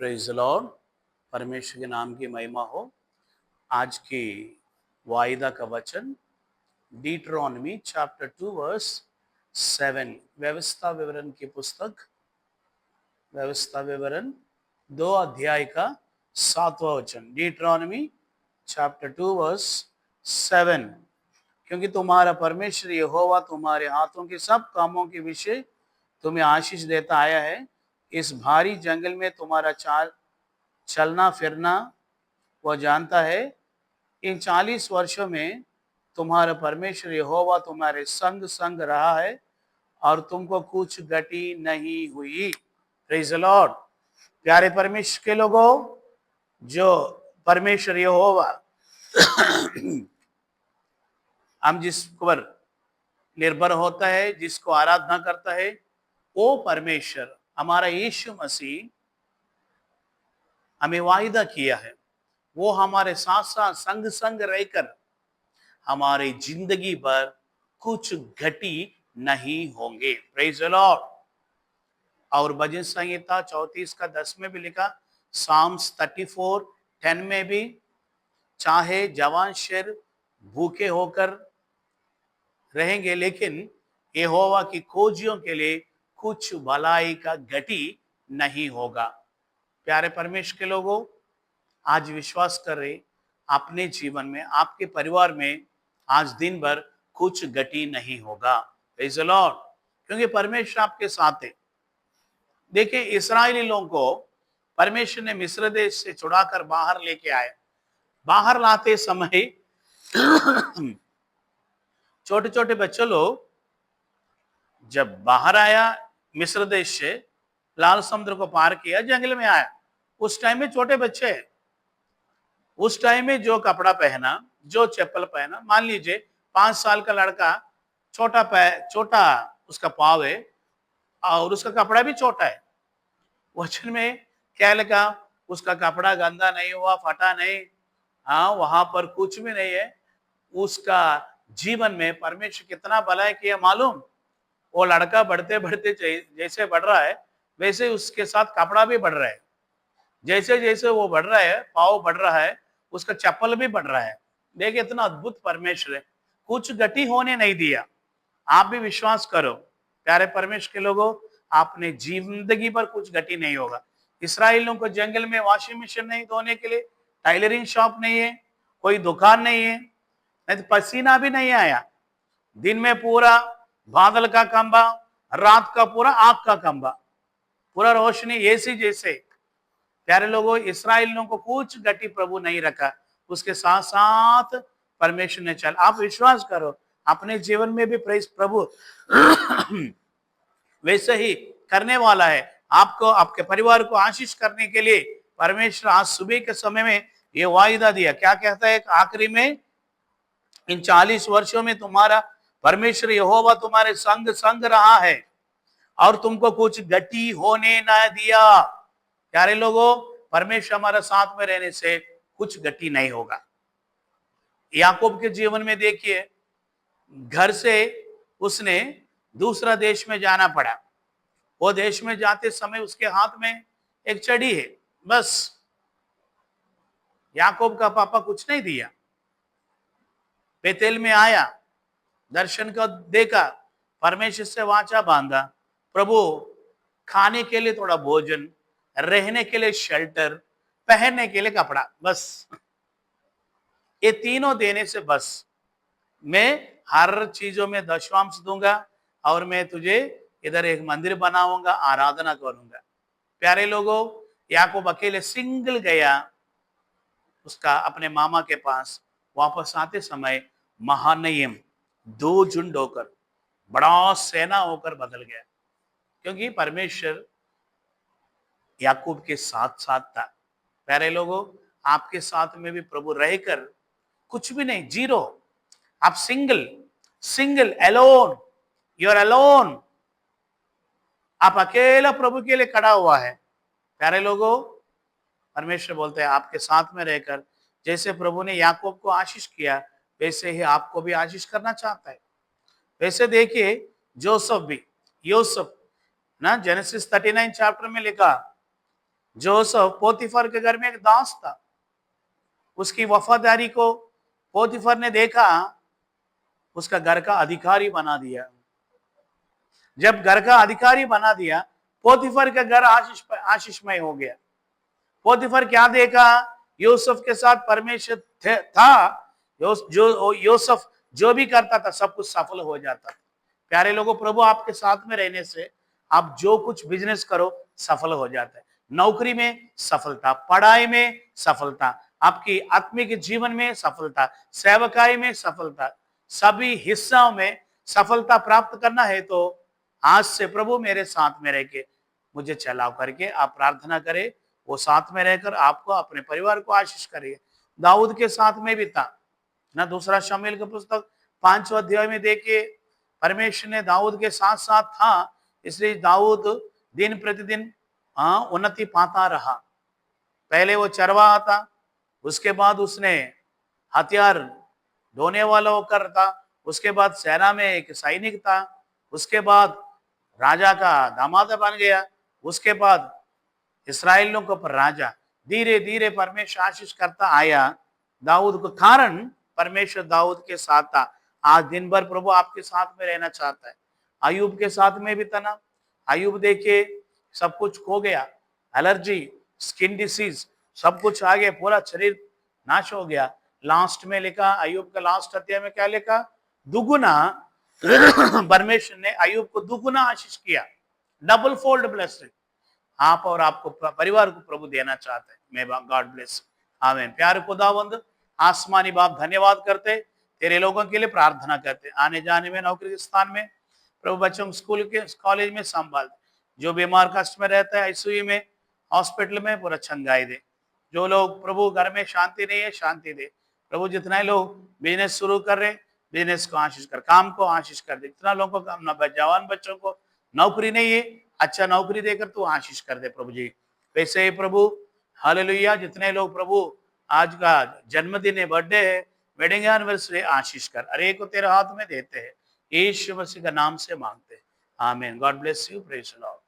Praise the Lord. परमेश्वर के नाम की महिमा हो। आज की वायदा का वचन डिट्रोनॉमी चैप्टर 2 वर्स 7। व्यवस्था विवरण की पुस्तक व्यवस्था विवरण 2 अध्याय का 7वां वचन डिट्रोनॉमी चैप्टर 2 वर्स 7। क्योंकि तुम्हारा परमेश्वर यहोवा तुम्हारे हाथों के सब कामों के विषय तुम्हें आशीष देता आया है। इस भारी जंगल में तुम्हारा चलना फिरना वह जानता है। इन 40 वर्षों में तुम्हारा परमेश्वर यहोवा तुम्हारे संग संग रहा है और तुमको कुछ गति नहीं हुई। Praise the Lord. प्यारे परमेश्वर के लोगों, जो परमेश्वर यहोवा हम जिस पर निर्भर होता है, जिसको आराधना करता है, वो परमेश्वर हमारा यीशु मसीह हमें वायदा किया है। वो हमारे साथ साथ संग संग रहकर हमारी जिंदगी पर कुछ घटी नहीं होंगे। Praise the Lord. और भजन संहिता 34 का 10 में भी लिखा, साम्स 34:10 में भी, चाहे जवान शेर भूखे होकर रहेंगे लेकिन यहोवा की खोजियों के लिए कुछ भलाई का घटी नहीं होगा। प्यारे परमेश्वर के लोगों, आज विश्वास कर रहे अपने जीवन में, आपके परिवार में आज दिन भर कुछ घटी नहीं होगा। Praise the Lord. क्योंकि परमेश्वर आपके साथ है। देखिए, इस्राएली लोगों को परमेश्वर ने मिस्र देश से छुड़ाकर बाहर लेके आए। बाहर लाते समय छोटे छोटे बच्चे लोग जब बाहर आया मिस्र देश से, लाल समुद्र को पार किया, जंगल में आया, उस टाइम में छोटे बच्चे, उस टाइम में जो कपड़ा पहना, जो चप्पल पहना, मान लीजिए 5 साल का लड़का, छोटा उसका पाव है और उसका कपड़ा भी छोटा है। वचन में क्या लिखा? उसका कपड़ा गंदा नहीं हुआ, फटा नहीं। हाँ, वहां पर कुछ भी नहीं है। उसका जीवन में परमेश्वर कितना भलाई किया मालूम? वो लड़का बढ़ते बढ़ते जैसे बढ़ रहा है, वैसे उसके साथ कपड़ा भी बढ़ रहा है। जैसे जैसे वो बढ़ रहा है, पाव बढ़ रहा है, उसका चप्पल भी बढ़ रहा है। देखिए, इतना अद्भुत परमेश्वर है, कुछ गति होने नहीं दिया। आप भी विश्वास करो प्यारे परमेश्वर के लोगों, आपने जिंदगी पर कुछ गति नहीं होगा। इसराइलियों को जंगल में वॉशिंग मशीन नहीं धोने के लिए, टाइलरिंग शॉप नहीं है, कोई दुकान नहीं है, नहीं तो पसीना भी नहीं आया। दिन में पूरा बादल का खंबा, रात का पूरा आग का खंबा, पूरा रोशनी एसी जैसे। प्यारे लोगों, इसराइलियों को कुछ गति प्रभु नहीं रखा, उसके साथ साथ परमेश्वर ने चल। आप विश्वास करो अपने जीवन में भी प्रभु वैसे ही करने वाला है। आपको, आपके परिवार को आशीष करने के लिए परमेश्वर आज सुबह के समय में ये वायदा दिया। क्या कहता है आखिरी में? इन 40 वर्षों में तुम्हारा परमेश्वर यहोवा तुम्हारे संग संग रहा है और तुमको कुछ गति होने ना दिया। प्यारे लोगों, परमेश्वर हमारे साथ में रहने से कुछ गति नहीं होगा। याकूब के जीवन में देखिए, घर से उसने दूसरा देश में जाना पड़ा। वो देश में जाते समय उसके हाथ में एक छड़ी है, बस। याकूब का पापा कुछ नहीं दिया। बेतेल में आया, दर्शन को देखा, परमेश्वर से वाचा बांधा, प्रभु खाने के लिए थोड़ा भोजन, रहने के लिए शेल्टर, पहनने के लिए कपड़ा, बस। ये तीनों देने से बस मैं हर चीजों में दशवांश दूंगा और मैं तुझे इधर एक मंदिर बनाऊंगा, आराधना करूंगा। प्यारे लोगों, याकूब अकेले सिंगल गया उसका अपने मामा के पास। वापस आते समय महानयम 2 झुंड होकर, बड़ा सेना होकर बदल गया, क्योंकि परमेश्वर याकूब के साथ साथ था। प्यारे लोगों, आपके साथ में भी प्रभु रहकर कुछ भी नहीं, जीरो। आप single alone, you are alone. आप अकेला प्रभु के लिए खड़ा हुआ है। प्यारे लोगों, परमेश्वर बोलते हैं आपके साथ में रहकर, जैसे प्रभु ने याकूब को आशीष किया, वैसे ही आपको भी आशीष करना चाहता है। वैसे देखिए, यूसुफ ना, जेनेसिस 39 चैप्टर में लिखा, जोसेफ पोतीफर के घर में एक दास था, उसकी वफादारी को पोतीफर ने देखा, उसका घर का अधिकारी बना दिया। जब घर का अधिकारी बना दिया, पोतीफर का घर आशीषमय हो गया। पोतीफर क्या देखा? यूसुफ के साथ परमेश्वर था। जो यूसुफ जो भी करता था सब कुछ सफल हो जाता था। प्यारे लोगों, प्रभु आपके साथ में रहने से आप जो कुछ बिजनेस करो सफल हो जाता है। नौकरी में सफलता, पढ़ाई में सफलता, आपकी आत्मिक जीवन में सफलता, सेवकाई में सफलता, सभी हिस्सों में सफलता प्राप्त करना है तो आज से प्रभु मेरे साथ में रह के मुझे चलाव करके आप प्रार्थना करें, वो साथ में रहकर आपको अपने परिवार को आशीष करेगा। दाऊद के साथ में भी था ना, दूसरा शमूएल की पुस्तक 5वां अध्याय में देखिए, परमेश्वर ने दाऊद के साथ साथ था, इसलिए दाऊद दिन प्रतिदिन उन्नति पाता रहा। पहले वो चरवाहा था, उसके बाद उसने हथियार ढोने वाला होकर था, उसके बाद सेना में एक सैनिक था, उसके बाद राजा का दामाद बन गया, उसके बाद इस्राएलियों के ऊपर राजा। धीरे धीरे परमेश्वर आशीष करता आया दाऊद को, कारण परमेश्वर दाऊद के साथ था। आज दिन भर प्रभु आपके साथ में रहना चाहता है। अयूब के साथ में भी था ना, अयूब देखिए सब कुछ खो गया, एलर्जी, स्किन डिसीज सब कुछ आ गया, पूरा शरीर नाश हो गया। लास्ट में लिखा, अयूब का लास्ट अध्याय में क्या लिखा? दुगुना परमेश्वर ने अयूब को दुगुना आशीष किया, डबल फोल्ड ब्लेसिंग आप और आपको परिवार को प्रभु देना चाहते हैं। मे गॉड ब्लेस, आमीन। प्यारे खुदावंद आसमानी बाप, धन्यवाद करते, तेरे लोगों के लिए प्रार्थना करते, आने जाने में, नौकरी के स्थान में प्रभु, बच्चों स्कूल के कॉलेज में संभाल, जो बीमार कष्ट में रहता है आईसीयू में, हॉस्पिटल में, पूरा चंगाई दे। जो लोग प्रभु घर में शांति नहीं है, शांति दे प्रभु। जितने लोग बिजनेस शुरू कर रहे, बिजनेस को आशीष कर, काम को आशीष कर दे। जितना लोगों को काम, जवान बच्चों को नौकरी नहीं है, अच्छा नौकरी देकर तू आशीष कर दे प्रभु जी। वैसे ही प्रभु हालेलुया, जितने लोग प्रभु आज का जन्मदिन है, बर्थडे है, वेडिंग एनिवर्सरी, आशीष कर, अरे को तेरे हाथ में देते हैं, यीशु मसीह का नाम से मांगते हैं, आमीन। God bless you, praise the Lord.